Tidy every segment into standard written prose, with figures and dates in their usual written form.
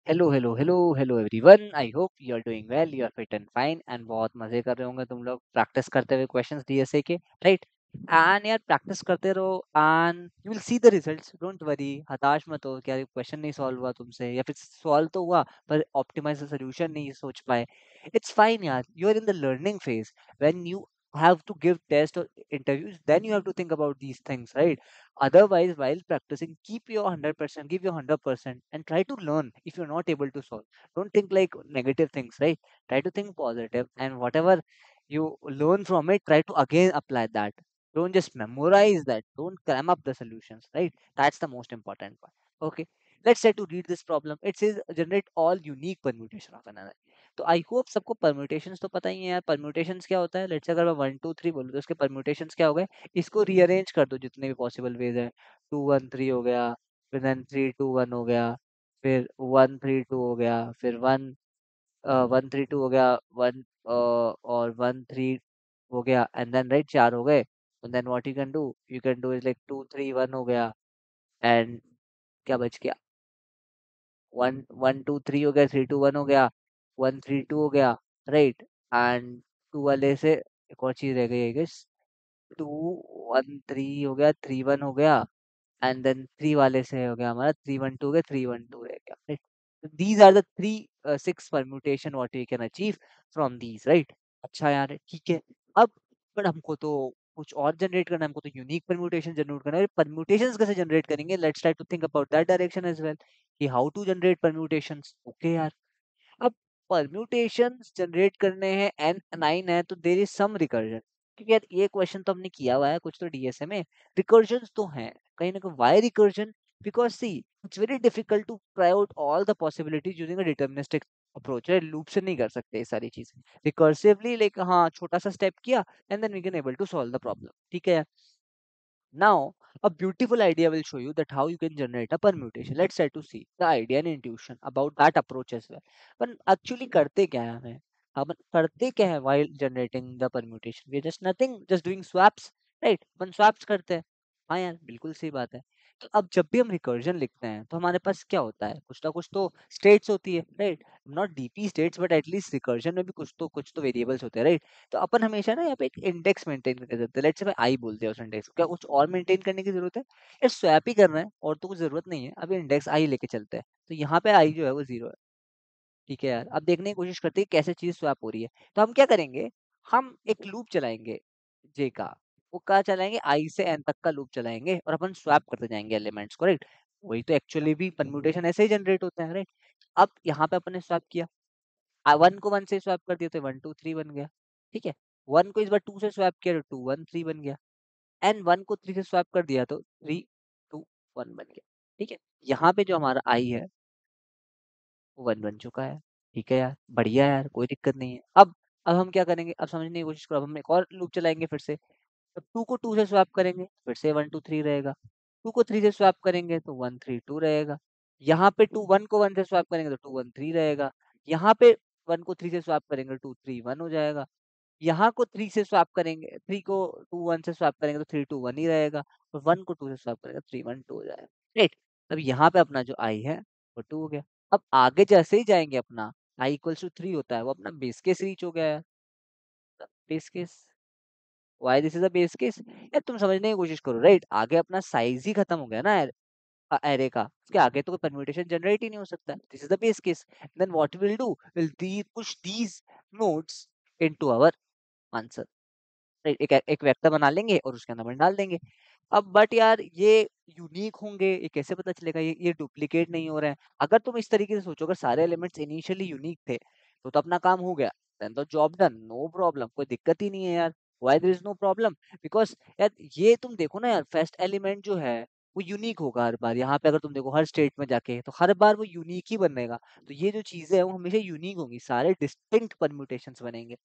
Hello hello hello hello everyone, I hope you are doing well, you are fit and fine and बहुत मजे कर रहे होंगे तुम लोग प्रैक्टिस करते हुए क्वेश्चंस डीएसए के, राइट? एंड यार प्रैक्टिस करते रहो and you will see the results, don't worry. हताश मत हो क्या क्वेश्चन नहीं सॉल्व हुआ तुमसे, या फिर सॉल्व तो हुआ पर ऑप्टिमाइज सोल्यूशन नहीं सोच पाए। इट्स फाइन यार, you are in the learning phase. When you have to give tests or interviews, then you have to think about these things, right? Otherwise, while practicing, keep your 100%, give your 100%, and try to learn if you're not able to solve. Don't think like negative things, right? Try to think positive, and whatever you learn from it, try to again apply that. Don't just memorize that. Don't cram up the solutions, right? That's the most important part. Okay, let's try to read this problem. It says generate all unique permutation of another. तो I hope सबको permutations तो पता ही है यार। Permutations क्या होता है? Let's say अगर मैं 1 2 3 बोलूँ तो उसके परम्यूटेशंस क्या हो गए? इसको रीअरेंज कर दो जितने भी पॉसिबल वेज है। 2 1 3 हो गया, फिर देन 3 2 1 हो गया, फिर 1 3 2 हो गया, फिर 1 1 3 2 हो गया, 1 और 1 3 हो गया, एंड देन राइट 4 हो गए। And then what you can do is like 2 3 1 हो गया, एंड क्या बच गया? 1 1 2 3 हो गया, 3 2 1 हो गया, 1 3 2 हो गया, राइट? एंड टू वाले से एक और चीज रह गई है गेस। 2 1 3 हो गया, 3 1 हो गया, एंड देन 3 वाले से हो गया हमारा 3 1 2 हो गया, 3 1 2 रह गया, right? These are the 3 6 permutation what we can achieve from these, right? अच्छा यार, ठीक है। अब पर हमको तो कुछ और जनरेट करना है, हमको तो यूनिक परम्यूटेशन जनरेट करना है। परम्यूटेशंस कैसे जनरेट करेंगे? Let's try to think about that direction as well, कि how to generate permutations. Okay यार, अब परम्यूटेशंस जनरेट करने हैं, एन 9 है तो देयर इज सम रिकर्जन। क्योंकि यार ये क्वेश्चन तो हमने किया हुआ है कुछ तो डीएसए में, रिकर्जन तो हैं कहीं ना कहीं। Why recursion? Because see it's very difficult to try out all the possibilities using a deterministic approach है। लूप से नहीं कर सकते ये सारी चीजें रिकर्सिवली, लाइक हाँ छोटा सा स्टेप किया and then we can able to solve the problem, ठीक है। Now, a beautiful idea will show you that how you can generate a permutation. Let's try to see the idea and intuition about that approach as well. But actually करते क्या है हमें? हम करते क्या है while generating the permutation? We are just nothing, just doing swaps, right? Upon swaps करते हैं। हाँ यार, बिल्कुल सही बात है। तो अब जब भी हम रिकर्जन लिखते हैं तो हमारे पास क्या होता है? कुछ ना कुछ तो स्टेट्स होती है, right? Not DP states but at least recursion में भी कुछ तो वेरिएबल्स होते हैं, राइट? तो अपन हमेशा ना यहाँ पे एक इंडेक्स मेंटेन करके चलते हैं। लेट्स से मैं आई बोलते हैं उस इंडेक्स को, क्या कुछ और मेंटेन करने की जरूरत है? यार स्वैप ही करना है और तो कुछ जरूरत नहीं है। अभी इंडेक्स आई लेके चलते हैं, तो यहाँ पे आई जो है वो 0 है, ठीक है यार। अब देखने की कोशिश करते हैं कि कैसे चीज स्वैप हो रही है। तो हम क्या करेंगे? हम एक लूप चलाएंगे जे का। वो क्या चलाएंगे? आई से एन तक का लूप चलाएंगे और अपन स्वैप करते जाएंगे एलिमेंट्स को, राइट? वही तो एक्चुअली भी परम्यूटेशन ऐसे ही जनरेट होता है, राइट? अब यहाँ पे अपन ने स्वैप किया, 1 को 1 से स्वैप कर दिया तो 1 2 3 बन गया, ठीक है। 1 को इस बार 2 से स्वैप किया तो 2 1 3 बन गया, एंड 1 को 3 से स्वैप कर दिया तो 3 2 1 बन गया, ठीक है। यहाँ पे जो हमारा आई है वो 1 बन चुका है, ठीक है यार, बढ़िया यार, कोई दिक्कत नहीं है। अब हम क्या करेंगे? अब समझने की कोशिश करो। अब हम एक और लूप चलाएंगे फिर से। तो 2 को 2 से स्वैप करेंगे, फिर से 1 2 3 रहेगा। 2 को 3 से स्वैप करेंगे तो 1 3 2 रहेगा। यहाँ पे 1 को 1 से स्वैप करेंगे तो 2 1 3 रहेगा। यहाँ पे 1 को 3 से स्वैप करेंगे तो 2 3 1 हो जाएगा। यहाँ को 3 से स्वैप करेंगे, 3 को 2 1 से स्वैप करेंगे तो 3 2 1 ही रहेगा, और 1 को 2 से स्वैप करेंगे तो 3 1 2 हो जाएगा, राइट? अब यहाँ पे अपना जो आई है वो 2 हो गया। अब आगे जैसे ही जाएंगे अपना आई इक्वल्स टू 3 होता है, वो अपना बेस केस रीच हो गया है। Base case, why this is a base case. यार तुम समझने की कोशिश करो, राइट? आगे अपना साइज ही खत्म हो गया ना एरे का, उसके आगे तो कोई परम्यूटेशन जनरेट ही नहीं हो सकता। This is the base case. Then what will do, will the push these nodes into our answer, right? एक वेक्टर बना लेंगे और उसके अंदर अपन डाल देंगे। अब बट यार ये यूनिक होंगे, ये कैसे पता चलेगा ये डुप्लीकेट नहीं हो रहे हैं? अगर तुम इस तरीके से सोचो, अगर सारे एलिमेंट्स इनिशियली यूनिक थे तो अपना काम हो गया, देन तो जॉब डन, नो प्रॉब्लम, कोई दिक्कत ही नहीं है यार। Why there is no problem? Because यार ये तुम देखो ना यार, फर्स्ट एलिमेंट जो है वो यूनिक होगा हर बार। यहाँ पे अगर तुम देखो हर स्टेट में जाके तो हर बार वो यूनिक ही बनेगा। तो ये जो चीजें हैं वो हमेशा यूनिक होंगी, सारे डिस्टिंक्ट परम्यूटेशंस बनेंगे।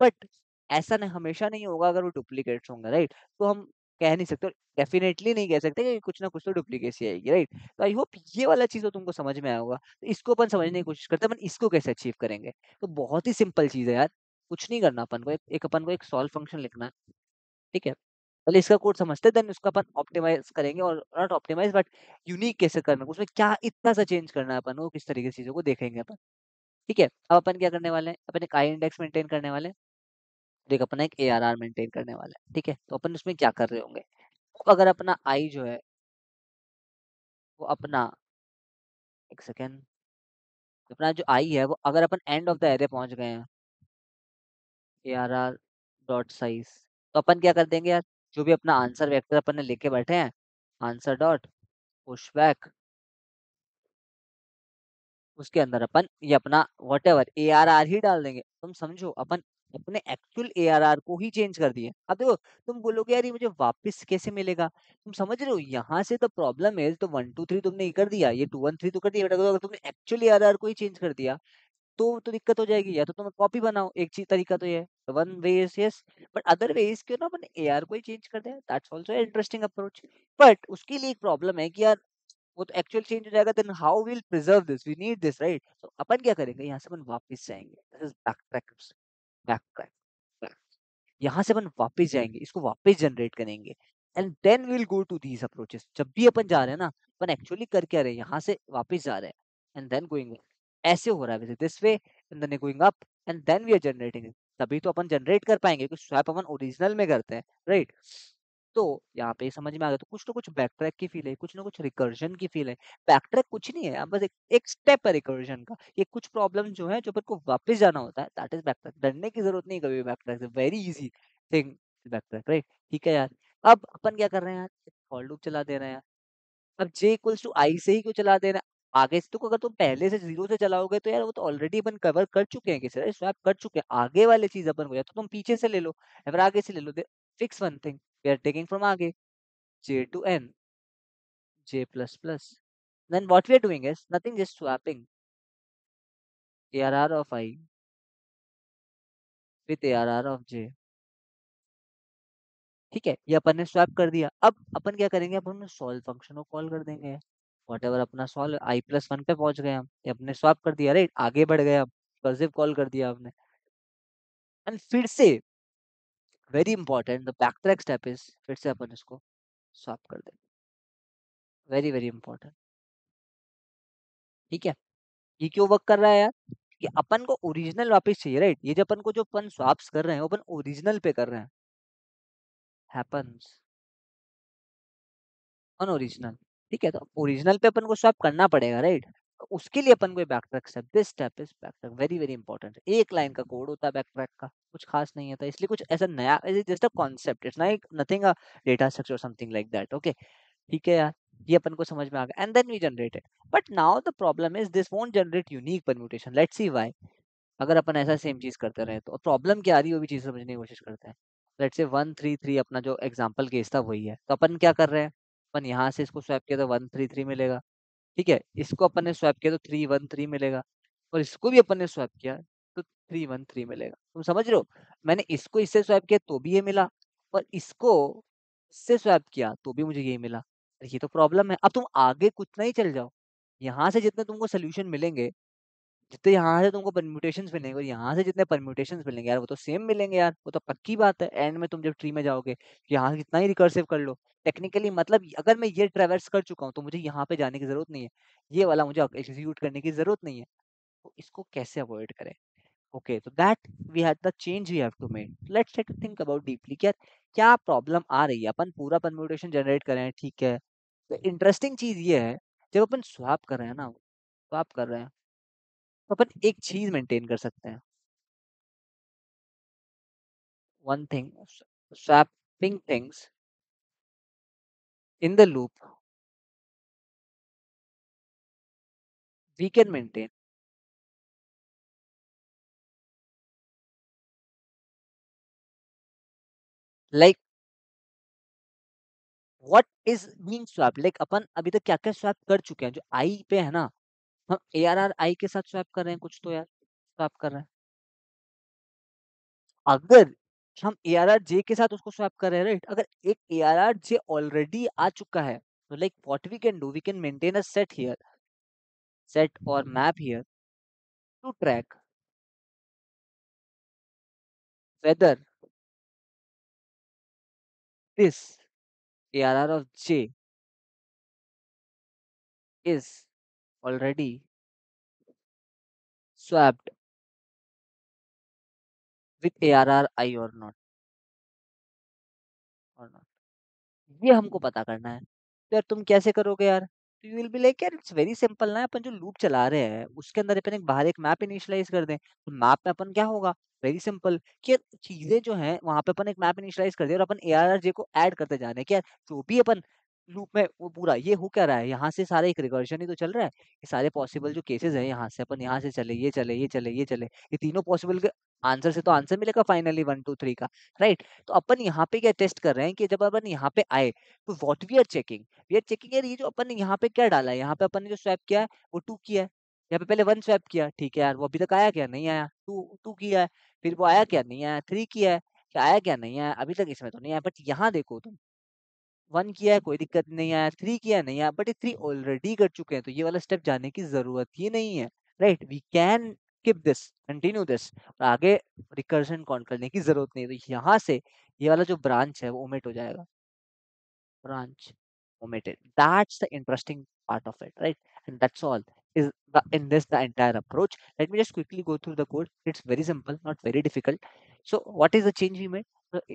बट ऐसा नहीं, हमेशा नहीं होगा अगर वो डुप्लीकेट्स होंगे, राइट? तो हम कह नहीं सकते, डेफिनेटली नहीं कह सकते कि कुछ ना कुछ तो डुप्लीकेसी आएगी, राइट? तो आई होप ये वाला चीज तो तुमको समझ में आया होगा। तो इसको अपन समझने की कोशिश करते हैं, अपन इसको कैसे अचीव करेंगे। तो बहुत ही सिंपल चीज है यार, कुछ नहीं करना अपन को, एक अपन को एक सॉल्व फंक्शन लिखना है, ठीक है। पहले इसका कोड समझते हैं, देन उसको अपन ऑप्टिमाइज करेंगे, और नॉट ऑप्टिमाइज बट यूनिक कैसे करना है, उसमें क्या इतना सा चेंज करना है अपन को, किस तरीके से चीजों को देखेंगे अपन। ठीक है, अब अपन क्या करने वाले हैं, अपन एक आई इंडेक्स मेंटेन करने वाले हैं, देख अपना एक ARR मेंटेन करने वाला है। ठीक है, तो अपन उसमें क्या कर रहे होंगे, अब अगर अपना आई जो है वो अपना, एक सेकेंड, अपना जो आई है वो अगर अपन एंड ऑफ द एरे पहुंच गए हैं, ARR डॉट साइज, तो अपन क्या कर देंगे यार, जो भी अपना आंसर वेक्टर अपन ने लेके बैठे हैं, आंसर डॉट पुश बैक, उसके अंदर अपन ये अपना वट एवर ARR ही डाल देंगे। तुम समझो अपन अपने एक्चुअल ARR को ही चेंज कर दिए। अब देखो, तुम बोलोगे यार ये मुझे वापस कैसे मिलेगा, तुम समझ रहे हो यहाँ से तो प्रॉब्लम है, तो 1 2 3 तुमने ये कर दिया, ये 2 1 3 तो कर दिया, बट अगर तुमने एक्चुअल ARR को ही चेंज कर दिया तो दिक्कत हो जाएगी। या तो तुम्हें कॉपी बनाओ, एक चीज तरीका तो ये है, one way is yes, but other way is क्यों ना अपन AR को ही चेंज कर दें, that's also interesting approach. But उसके लिए एक प्रॉब्लम है कि यार वो तो एक्चुअल चेंज हो जाएगा, then how will preserve this, we need this right. तो अपन क्या करेंगे, यहाँ से अपन वापस जाएंगे, दिस इज बैक ट्रैक, यहाँ से अपन वापस जाएंगे, इसको वापस जनरेट करेंगे, and then will go to these approaches. जब भी अपन जा रहे हैं ना, अपन एक्चुअली कर क्या रहे हैं, यहाँ से वापस जा रहे हैं एंड देन गोइंग, ऐसे हो रहा है this way, and then going up, and then we are generating. तभी तो अपन जनरेट कर पाएंगे, क्योंकि स्वैप अपन ओरिजिनल में करते हैं, राइट। तो यहाँ पे समझ में आ गया, तो कुछ ना कुछ बैकट्रैक की फील है, कुछ ना कुछ रिकर्जन की फील है। बैकट्रैक कुछ नहीं है, बस एक स्टेप है रिकर्जन का। ये कुछ प्रॉब्लम जो है जो अपन को वापस जाना होता है, दैट इज बैकट्रैक। डरने की जरूरत नहीं कभी बैकट्रैक से, वेरी इजी थिंग बैकट्रैक, राइट। ठीक है यार, अब अपन क्या कर रहे हैं यार, फॉर लूप चला दे रहे हैं। अब जे इक्वल्स टू आई से ही क्यों चला दे रहे हैं, आगे से तो अगर तुम पहले से जीरो से चलाओगे तो यार वो तो ऑलरेडी अपन कवर कर चुके हैं, किसी स्वैप कर चुके हैं, आगे वाले चीज अपन को, या तो तुम पीछे से ले लो या फिर आगे से ले लो, fix one thing, we are taking from आगे, J to N, J plus plus. Then what we are doing is nothing, just swapping ARR of I with ARR of J। ठीक है, ये अपन ने स्वैप कर दिया। अब अपन क्या करेंगे, अपन सॉल्व फंक्शन को कॉल कर देंगे, वॉट एवर अपना सॉल्व I+1 पे पहुंच गए हम, ये अपने स्वैप कर दिया, राइट, आगे बढ़ गए, अब कर्सिव कॉल कर दिया आपने, एंड फिर से very important the back track step is, फिर से अपन इसको स्वैप कर देंगे, वेरी वेरी इंपॉर्टेंट। ठीक है, ये क्यों वर्क कर रहा है यार, कि अपन को ओरिजिनल वापस चाहिए, राइट। ये जो अपन को जो अपन स्वाप्स कर रहे हैं वो अपन ओरिजिनल पे कर रहे हैं, हैपेंस ऑन ओरिजिनल। ठीक है, तो ओरिजिनल पे अपन को स्वैप करना पड़ेगा, राइट। तो उसके लिए अपन को back track step, this step is back track, very very important. एक लाइन का कोड होता है बैक ट्रैक का, कुछ खास नहीं होता, इसलिए कुछ ऐसा नया, just a concept, it's like nothing a data structure something like that, okay. ठीक है यार, ये अपन को समझ में आ गया, and then we generate it. But now the problem is this won't generate unique permutation, let's see why. अगर अपन ऐसा सेम चीज करते रहे तो प्रॉब्लम क्या आ रही है वो भी चीज समझने की कोशिश करते हैं। लेट्स से 1 3 3 अपना जो एग्जांपल केस था वही है, तो अपन क्या कर रहे हैं, अपन यहाँ से इसको स्वैप किया तो 1 3 3 मिलेगा। ठीक है, इसको अपन ने स्वैप किया तो 3 1 3 मिलेगा, और इसको भी अपन ने स्वैप किया तो 3 1 3 मिलेगा। तुम समझ रहे हो, मैंने इसको इससे स्वैप किया तो भी ये मिला, और इसको इससे स्वैप किया तो भी मुझे ये मिला। ये तो प्रॉब्लम है। अब तुम आगे कुछ नहीं चल जाओ, यहाँ से जितने तुमको सोल्यूशन मिलेंगे, जितने यहाँ से तुमको परम्यूटेशंस मिलेंगे और यहाँ से जितने परम्यूटेशंस मिलेंगे यार, वो तो सेम मिलेंगे यार, वो तो पक्की बात है। एंड में तुम जब ट्री में जाओगे, यहाँ से जितना ही रिकर्सिव कर लो, टेक्निकली मतलब अगर मैं ये ट्रेवर्स कर चुका हूँ तो मुझे यहाँ पे जाने की जरूरत नहीं है, ये वाला मुझे एग्जीक्यूट करने की जरूरत नहीं है। तो इसको कैसे अवॉइड करें, ओके, तो that we had the change we have to make. Let's take think about deeply, क्या क्या प्रॉब्लम आ रही है। अपन पूरा परम्यूटेशन जनरेट कर रहे हैं, ठीक है, तो इंटरेस्टिंग चीज ये है, जब अपन स्वैप कर रहे हैं ना, स्वैप कर रहे हैं, तो अपन एक चीज मेंटेन कर सकते हैं, one thing, swapping things in the loop, we can maintain, like what is being swapped, like अपन अभी तक क्या क्या स्वैप कर चुके हैं, जो आई पे है ना, हम ARR आई के साथ स्वैप कर रहे हैं कुछ, तो यार स्वैप कर रहे हैं। अगर हम ARR जे के साथ उसको स्वैप कर रहे हैं, राइट, अगर एक ARR जे ऑलरेडी आ चुका है, तो like what we can do, we can maintain a set here, set or map here to track whether this ARR of J is already swapped with ARR I or not, ये हमको पता करना है। तो यार तुम कैसे करोगे यार? तो यू विल बी लाइक यार इट्स वेरी सिंपल ना, अपन जो लूप चला रहे हैं उसके अंदर अपन एक बाहर एक मैप इनिशियलाइज कर दें, तो मैप में अपन क्या होगा, वेरी सिंपल कि यार चीजें जो हैं वहां पे अपन एक मैप इनिशियलाइज कर दे और अपन एआरआर जे को ऐड करते जा रहे हैं कि यार जो भी अपन लूप में वो पूरा ये हो क्या रहा है, यहाँ से सारा एक रिकर्जन ही तो चल रहा है, ये सारे पॉसिबल जो केसेस हैं यहाँ से अपन यहाँ से चले ये चले ये चले ये चले, ये तीनों पॉसिबल के आंसर से तो आंसर मिलेगा फाइनली 1 2 3 का, राइट। तो अपन यहाँ पे क्या टेस्ट कर रहे हैं कि जब अपन यहाँ पे आए तो व्हाट वी आर चेकिंग यार ये जो अपन ने यहाँ पे क्या डाला है, यहाँ पे अपन ने जो स्वैप किया है वो 2 किया है, यहाँ पे पहले 1 स्वैप किया, ठीक है यार, वो अभी तक आया क्या, नहीं आया, 2 किया है, फिर वो आया क्या, नहीं आया, 3 किया है, क्या आया क्या, नहीं आया, अभी तक इसमें तो नहीं आया, बट यहाँ देखो तुम 1 किया है कोई दिक्कत नहीं आया, 3 किया है, नहीं आया, बट ये 3 ऑलरेडी कर चुके हैं तो ये वाला स्टेप जाने की जरूरत ही नहीं है, right. We can keep this, continue this, और आगे रिकर्जन काउंट करने की जरूरत नहीं है, तो यहाँ से ये वाला जो ब्रांच है वो ओमिट हो जाएगा, branch omitted. That's the interesting part of it, right? And that's all. Is in this the entire approach. Let me just quickly go through the code. It's very simple, not very difficult. So what is the change we made?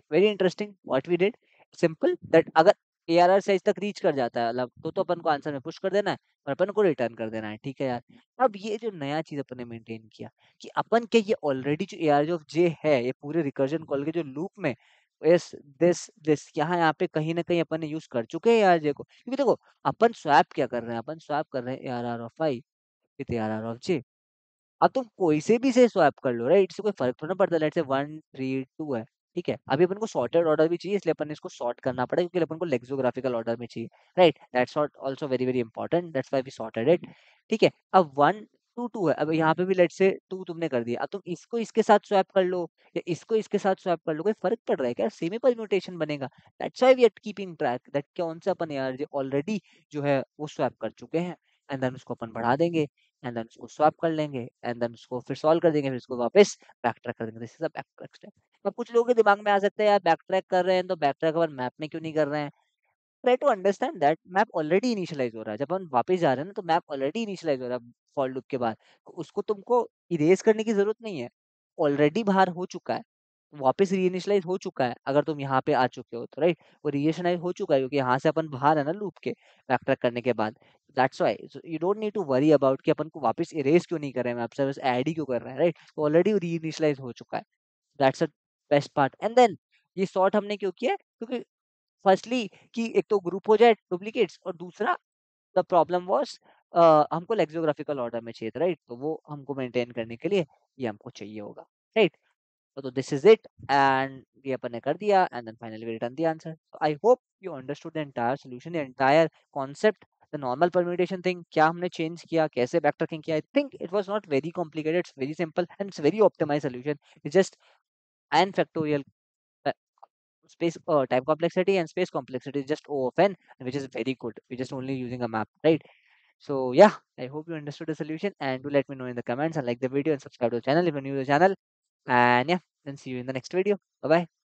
Very interesting. What we did, simple. That अगर ARR size तक reach कर जाता है मतलब तो अपन को answer में push कर देना है और अपन को रिटर्न कर देना है, ठीक है यार। अब ये जो नया चीज अपन ने मेंटेन किया कि अपन के ये ऑलरेडी जो ARR जो जे है ये पूरे रिकर्जन कॉल के जो लूप में इस दिस यहाँ पे कहीं ना कहीं अपन ने यूज कर चुके हैं यार जे को, क्योंकि देखो अपन स्वैप क्या कर रहे हैं, अपन स्वैप कर रहे हैं ARR of I with ARR of J. अब तुम कोई से भी से स्वैप कर लो, राइट, इससे कोई फर्क थोड़ा ना पड़ता, लेट्स से 1 3 2 है, ठीक है, अभी अपन को सॉर्टेड ऑर्डर भी चाहिए इसलिए अपन ने इसको सॉर्ट करना पड़ा क्योंकि अपन को लेक्सोग्राफिकल ऑर्डर में चाहिए, right, that's also very very important, that's why we sorted it, ठीक है। अब 1 2 2 है, अब यहाँ पे भी लेट्स से 2 तुमने कर दिया, अब तुम इसको इसके साथ स्वैप कर लो या इसको इसके साथ स्वैप कर लो, कोई फर्क पड़ रहा है क्या, सेम ही परम्यूटेशन बनेगा, that's why we are keeping track that कौन सा अपन यार जो ऑलरेडी जो है वो स्वैप कर चुके हैं, एंड देन उसको अपन बढ़ा देंगे एंड देन उसको स्वैप कर लेंगे एंड देन उसको फिर सॉल्व कर देंगे, फिर उसको वापस बैक ट्रैक कर देंगे, this is a back track step. अब कुछ लोगों के दिमाग में आ सकता है यार बैक ट्रैक कर रहे हैं तो बैक ट्रैक अपन मैप में क्यों नहीं कर रहे हैं, try to understand that map already initialize हो रहा है, जब हम वापस जा रहे हैं ना तो मैप ऑलरेडी इनिशियलाइज हो रहा है फॉर लूप के बाद, तो उसको तुमको इरेज करने की जरूरत नहीं है, ऑलरेडी बाहर हो चुका है, वापस रीइनिशियलाइज हो चुका है, अगर तुम यहाँ पे आ चुके हो तो, राइट, वो रीइनिशियलाइज हो चुका है क्योंकि यहाँ से अपन बाहर है ना लूप के बैक ट्रैक करने के बाद, that's why you don't need to worry about कि अपन को वापस इरेज क्यों नहीं कर रहे हैं मैप से, बस ऐड ही क्यों कर रहे हैं, राइट, तो ऑलरेडी रीइनिशियलाइज हो चुका है, that's a best part. And then ये सॉर्ट हमने क्यों किया है? क्योंकि फर्स्टली कि एक तो ग्रुप हो जाए डुप्लीकेट्स और दूसरा द प्रॉब्लम वाज हमको लेक्सियोग्राफिकल ऑर्डर में चाहिए था, राइट, तो वो हमको मेंटेन करने के लिए ये हमको चाहिए होगा, राइट। तो दिस इज इट एंड ये अपन ने कर दिया and then finally we return the answer. I hope you understood the entire solution, the entire concept, the normal permutation thing, क्या हमने चेंज किया, कैसे बैक ट्रैकिंग किया। I think it was not very complicated, it's very simple and it's very optimized solution, it's just n factorial space time complexity and space complexity is just O of n, which is very good. We're just only using a map, right? So yeah, I hope you understood the solution and do let me know in the comments and like the video and subscribe to the channel if you're new to the channel. And yeah, then see you in the next video. Bye bye.